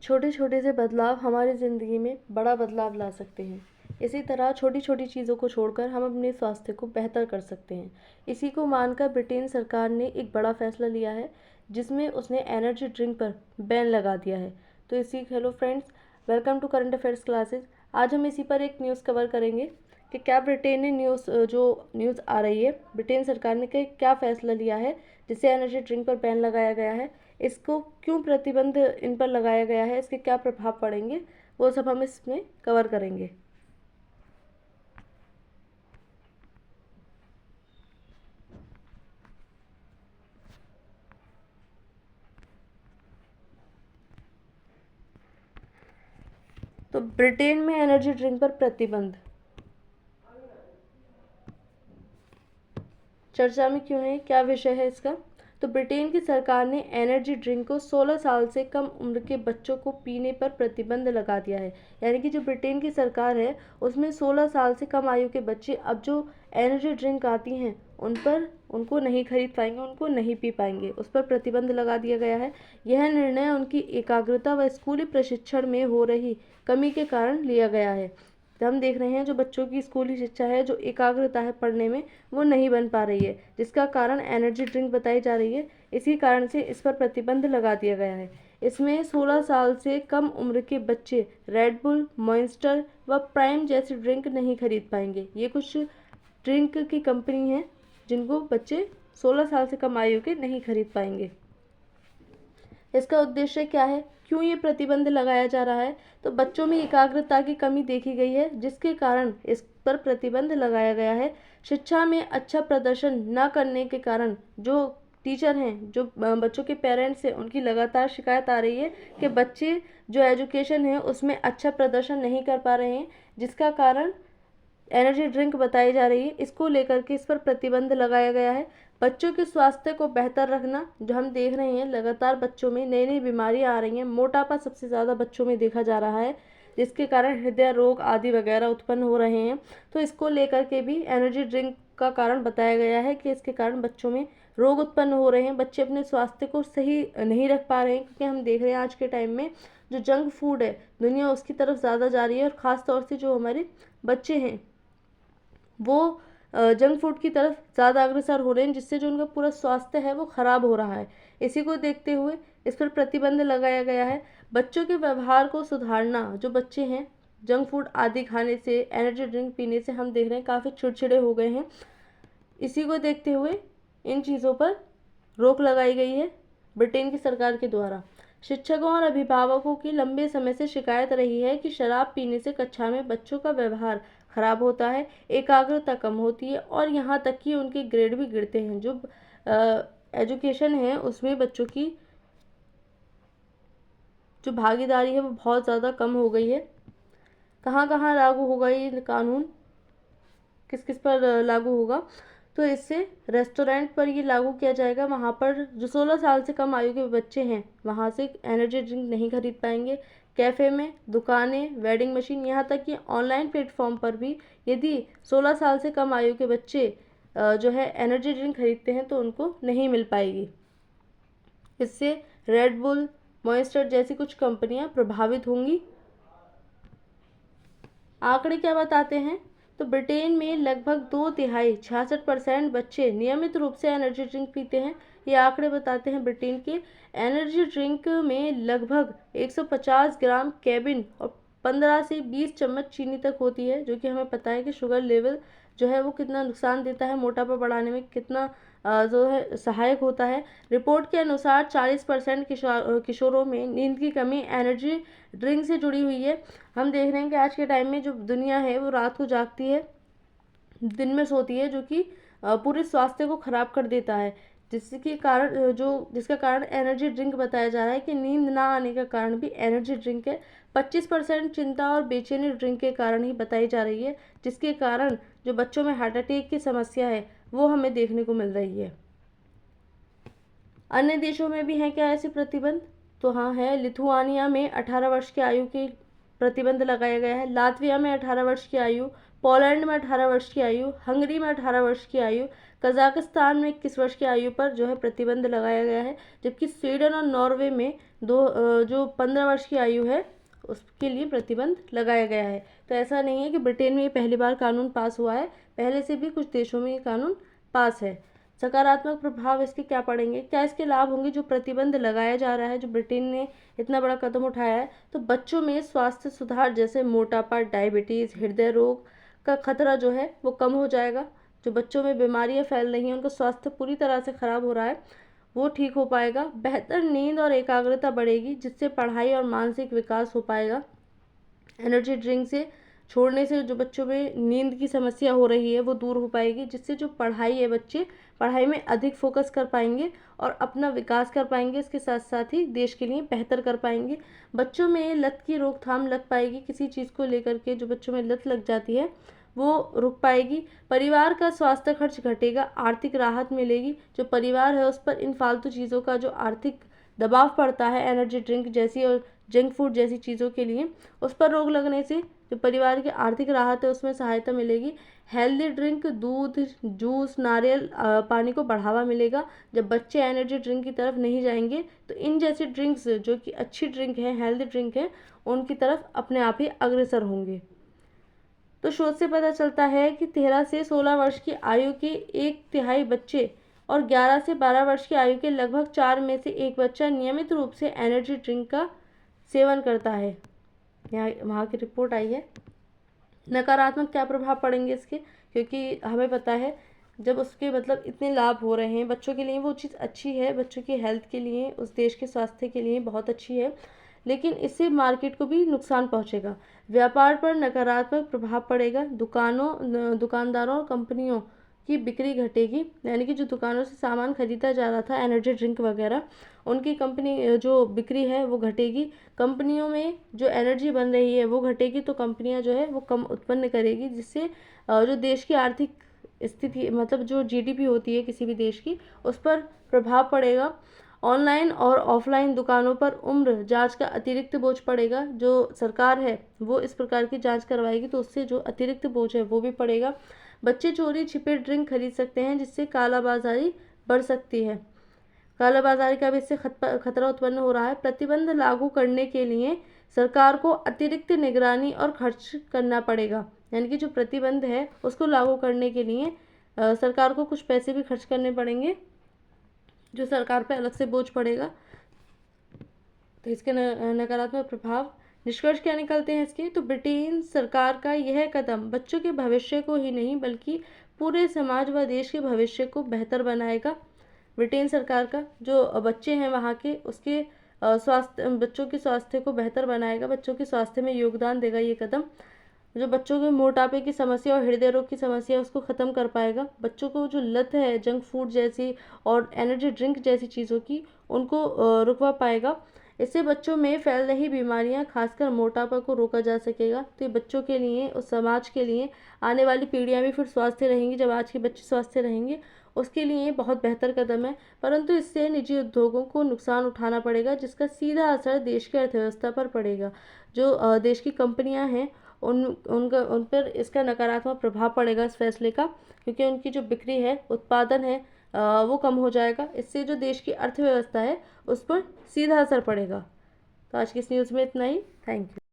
छोटे छोटे से बदलाव हमारी ज़िंदगी में बड़ा बदलाव ला सकते हैं। इसी तरह छोटी छोटी चीज़ों को छोड़कर हम अपने स्वास्थ्य को बेहतर कर सकते हैं। इसी को मानकर ब्रिटेन सरकार ने एक बड़ा फैसला लिया है, जिसमें उसने एनर्जी ड्रिंक पर बैन लगा दिया है। तो इसी hello friends, welcome to current affairs classes. आज हम इसी पर एक न्यूज़ कवर करेंगे कि क्या ब्रिटेन ने जो न्यूज़ आ रही है, ब्रिटेन सरकार ने क्या फैसला लिया है जिससे एनर्जी ड्रिंक पर बैन लगाया गया है, इसको क्यों प्रतिबंध इन पर लगाया गया है, इसके क्या प्रभाव पड़ेंगे, वो सब हम इसमें कवर करेंगे। तो ब्रिटेन में एनर्जी ड्रिंक पर प्रतिबंध चर्चा में क्यों है, क्या विषय है इसका। तो ब्रिटेन की सरकार ने एनर्जी ड्रिंक को 16 साल से कम उम्र के बच्चों को पीने पर प्रतिबंध लगा दिया है। यानी कि जो ब्रिटेन की सरकार है उसमें 16 साल से कम आयु के बच्चे अब जो एनर्जी ड्रिंक आती हैं उनको नहीं खरीद पाएंगे, उनको नहीं पी पाएंगे, उस पर प्रतिबंध लगा दिया गया है। यह निर्णय उनकी एकाग्रता व स्कूली प्रशिक्षण में हो रही कमी के कारण लिया गया है। तो हम देख रहे हैं जो बच्चों की स्कूली शिक्षा है, जो एकाग्रता है पढ़ने में, वो नहीं बन पा रही है, जिसका कारण एनर्जी ड्रिंक बताई जा रही है। इसी कारण से इस पर प्रतिबंध लगा दिया गया है। इसमें 16 साल से कम उम्र के बच्चे रेड बुल, मॉन्स्टर व प्राइम जैसी ड्रिंक नहीं खरीद पाएंगे। ये कुछ ड्रिंक की कंपनी है जिनको बच्चे 16 साल से कम आयु के नहीं खरीद पाएंगे। इसका उद्देश्य क्या है, क्यों ये प्रतिबंध लगाया जा रहा है। तो बच्चों में एकाग्रता की कमी देखी गई है, जिसके कारण इस पर प्रतिबंध लगाया गया है। शिक्षा में अच्छा प्रदर्शन न करने के कारण जो टीचर हैं, जो बच्चों के पेरेंट्स हैं, उनकी लगातार शिकायत आ रही है कि बच्चे जो एजुकेशन है उसमें अच्छा प्रदर्शन नहीं कर पा रहे हैं, जिसका कारण एनर्जी ड्रिंक बताई जा रही है। इसको लेकर के इस पर प्रतिबंध लगाया गया है। बच्चों के स्वास्थ्य को बेहतर रखना, जो हम देख रहे हैं लगातार बच्चों में नई नई बीमारियां आ रही हैं, मोटापा सबसे ज़्यादा बच्चों में देखा जा रहा है, जिसके कारण हृदय रोग आदि वगैरह उत्पन्न हो रहे हैं। तो इसको लेकर के भी एनर्जी ड्रिंक का कारण बताया गया है कि इसके कारण बच्चों में रोग उत्पन्न हो रहे हैं, बच्चे अपने स्वास्थ्य को सही नहीं रख पा रहे हैं, क्योंकि हम देख रहे हैं आज के टाइम में जो जंक फूड है, दुनिया उसकी तरफ ज़्यादा जा रही है, और ख़ास तौर से जो हमारे बच्चे हैं वो जंक फूड की तरफ ज़्यादा अग्रसर हो रहे हैं, जिससे जो उनका पूरा स्वास्थ्य है वो ख़राब हो रहा है। इसी को देखते हुए इस पर प्रतिबंध लगाया गया है। बच्चों के व्यवहार को सुधारना, जो बच्चे हैं जंक फूड आदि खाने से, एनर्जी ड्रिंक पीने से हम देख रहे हैं काफ़ी चिड़चिड़े हो गए हैं। इसी को देखते हुए इन चीज़ों पर रोक लगाई गई है ब्रिटेन की सरकार के द्वारा। शिक्षकों और अभिभावकों की लंबे समय से शिकायत रही है कि शराब पीने से कक्षा में बच्चों का व्यवहार खराब होता है, एकाग्रता कम होती है, और यहाँ तक कि उनके ग्रेड भी गिरते हैं। जो एजुकेशन है उसमें बच्चों की जो भागीदारी है वो बहुत ज़्यादा कम हो गई है। कहाँ कहाँ लागू होगा ये कानून, किस किस पर लागू होगा। तो इससे रेस्टोरेंट पर ये लागू किया जाएगा, वहाँ पर जो 16 साल से कम आयु के बच्चे हैं वहाँ से एनर्जी ड्रिंक नहीं खरीद पाएंगे। कैफ़े में, दुकानें, वेंडिंग मशीन, यहाँ तक कि ऑनलाइन प्लेटफॉर्म पर भी यदि 16 साल से कम आयु के बच्चे जो है एनर्जी ड्रिंक खरीदते हैं तो उनको नहीं मिल पाएगी। इससे रेड बुल, मॉन्स्टर जैसी कुछ कंपनियां प्रभावित होंगी। आंकड़े क्या बताते हैं, तो ब्रिटेन में लगभग 2/3 66% बच्चे नियमित रूप से एनर्जी ड्रिंक पीते हैं। ये आंकड़े बताते हैं ब्रिटेन के। एनर्जी ड्रिंक में लगभग 150 ग्राम कैफीन और 15 से 20 चम्मच चीनी तक होती है, जो कि हमें पता है कि शुगर लेवल जो है वो कितना नुकसान देता है, मोटापा बढ़ाने में कितना जो है सहायक होता है। रिपोर्ट के अनुसार 40% किशोरों में नींद की कमी एनर्जी ड्रिंक से जुड़ी हुई है। हम देख रहे हैं कि आज के टाइम में जो दुनिया है वो रात को जागती है, दिन में सोती है, जो कि पूरे स्वास्थ्य को खराब कर देता है, जिसका कारण एनर्जी ड्रिंक बताया जा रहा है कि नींद ना आने का कारण भी एनर्जी ड्रिंक है। 25% चिंता और बेचैनी ड्रिंक के कारण ही बताई जा रही है, जिसके कारण जो बच्चों में हार्ट अटैक की समस्या है वो हमें देखने को मिल रही है। अन्य देशों में भी हैं क्या ऐसे प्रतिबंध, तो हाँ है। लिथुआनिया में 18 वर्ष की आयु की प्रतिबंध लगाया गया है। लातविया में 18 वर्ष की आयु, पोलैंड में 18 वर्ष की आयु, हंगरी में 18 वर्ष की आयु, कजाकिस्तान में 21 वर्ष की आयु पर जो है प्रतिबंध लगाया गया है, जबकि स्वीडन और नॉर्वे में जो 15 वर्ष की आयु है उसके लिए प्रतिबंध लगाया गया है। तो ऐसा नहीं है कि ब्रिटेन में ये पहली बार कानून पास हुआ है, पहले से भी कुछ देशों में ये कानून पास है। सकारात्मक प्रभाव इसके क्या पड़ेंगे, क्या इसके लाभ होंगे? जो प्रतिबंध लगाया जा रहा है, जो ब्रिटेन ने इतना बड़ा कदम उठाया है, तो बच्चों में स्वास्थ्य सुधार जैसे मोटापा, डायबिटीज़, हृदय रोग का खतरा जो है वो कम हो जाएगा। जो बच्चों में बीमारियां फैल रही हैं, उनका स्वास्थ्य पूरी तरह से खराब हो रहा है, वो ठीक हो पाएगा। बेहतर नींद और एकाग्रता बढ़ेगी, जिससे पढ़ाई और मानसिक विकास हो पाएगा। एनर्जी ड्रिंक से छोड़ने से जो बच्चों में नींद की समस्या हो रही है वो दूर हो पाएगी, जिससे जो पढ़ाई है, बच्चे पढ़ाई में अधिक फोकस कर पाएंगे और अपना विकास कर पाएंगे। इसके साथ साथ ही देश के लिए बेहतर कर पाएंगे। बच्चों में लत की रोकथाम लग पाएगी, किसी चीज़ को लेकर के जो बच्चों में लत लग जाती है वो रुक पाएगी। परिवार का स्वास्थ्य खर्च घटेगा, आर्थिक राहत मिलेगी। जो परिवार है उस पर इन फालतू चीज़ों का जो आर्थिक दबाव पड़ता है एनर्जी ड्रिंक जैसी और जंक फूड जैसी चीज़ों के लिए, उस पर रोक लगने से जो परिवार की आर्थिक राहत है उसमें सहायता मिलेगी। हेल्दी ड्रिंक, दूध, जूस, नारियल पानी को बढ़ावा मिलेगा। जब बच्चे एनर्जी ड्रिंक की तरफ नहीं जाएंगे तो इन जैसी ड्रिंक्स जो कि अच्छी ड्रिंक है, हेल्दी ड्रिंक है, उनकी तरफ अपने आप ही अग्रसर होंगे। तो शोध से पता चलता है कि 13 से 16 वर्ष की आयु के 1/3 बच्चे और 11 से 12 वर्ष की आयु के लगभग 4 में से 1 बच्चा नियमित रूप से एनर्जी ड्रिंक का सेवन करता है। यहाँ वहाँ की रिपोर्ट आई है। नकारात्मक क्या प्रभाव पड़ेंगे इसके, क्योंकि हमें पता है जब उसके मतलब इतने लाभ हो रहे हैं बच्चों के लिए, वो चीज़ अच्छी है, बच्चों की हेल्थ के लिए, उस देश के स्वास्थ्य के लिए बहुत अच्छी है, लेकिन इससे मार्केट को भी नुकसान पहुंचेगा। व्यापार पर नकारात्मक प्रभाव पड़ेगा। दुकानदारों और कंपनियों की बिक्री घटेगी, यानी कि जो दुकानों से सामान खरीदा जा रहा था एनर्जी ड्रिंक वगैरह, उनकी कंपनी जो बिक्री है वो घटेगी। कंपनियों में जो एनर्जी बन रही है वो घटेगी, तो कंपनियां जो है वो कम उत्पन्न करेगी, जिससे जो देश की आर्थिक स्थिति मतलब जो जीडीपी होती है किसी भी देश की, उस पर प्रभाव पड़ेगा। ऑनलाइन और ऑफलाइन दुकानों पर उम्र जांच का अतिरिक्त बोझ पड़ेगा। जो सरकार है वो इस प्रकार की जांच करवाएगी, तो उससे जो अतिरिक्त बोझ है वो भी पड़ेगा। बच्चे चोरी छिपे ड्रिंक खरीद सकते हैं, जिससे कालाबाजारी बढ़ सकती है। कालाबाजारी का भी इससे खतरा उत्पन्न हो रहा है। प्रतिबंध लागू करने के लिए सरकार को अतिरिक्त निगरानी और खर्च करना पड़ेगा, यानी कि जो प्रतिबंध है उसको लागू करने के लिए सरकार को कुछ पैसे भी खर्च करने पड़ेंगे, जो सरकार पे अलग से बोझ पड़ेगा। तो इसके नकारात्मक प्रभाव, निष्कर्ष क्या निकलते हैं इसके? तो ब्रिटेन सरकार का यह कदम बच्चों के भविष्य को ही नहीं बल्कि पूरे समाज व देश के भविष्य को बेहतर बनाएगा। ब्रिटेन सरकार का जो बच्चे हैं वहाँ के, उसके स्वास्थ्य, बच्चों के स्वास्थ्य को बेहतर बनाएगा, बच्चों के स्वास्थ्य में योगदान देगा ये कदम। जो बच्चों के मोटापे की समस्या और हृदय रोग की समस्या उसको ख़त्म कर पाएगा। बच्चों को जो लत है जंक फूड जैसी और एनर्जी ड्रिंक जैसी चीज़ों की, उनको रुकवा पाएगा। इससे बच्चों में फैल रही बीमारियां, खासकर मोटापा को रोका जा सकेगा। तो ये बच्चों के लिए, उस समाज के लिए, आने वाली पीढ़ियां भी फिर स्वस्थ रहेंगी। जब आज के बच्चे स्वस्थ रहेंगे उसके लिए ये बहुत बेहतर कदम है, परंतु इससे निजी उद्योगों को नुकसान उठाना पड़ेगा, जिसका सीधा असर देश की अर्थव्यवस्था पर पड़ेगा। जो देश की कंपनियां हैं उन पर इसका नकारात्मक प्रभाव पड़ेगा इस फैसले का, क्योंकि उनकी जो बिक्री है, उत्पादन है, वो कम हो जाएगा। इससे जो देश की अर्थव्यवस्था है उस पर सीधा असर पड़ेगा। तो आज की इस न्यूज़ में इतना ही। Thank you.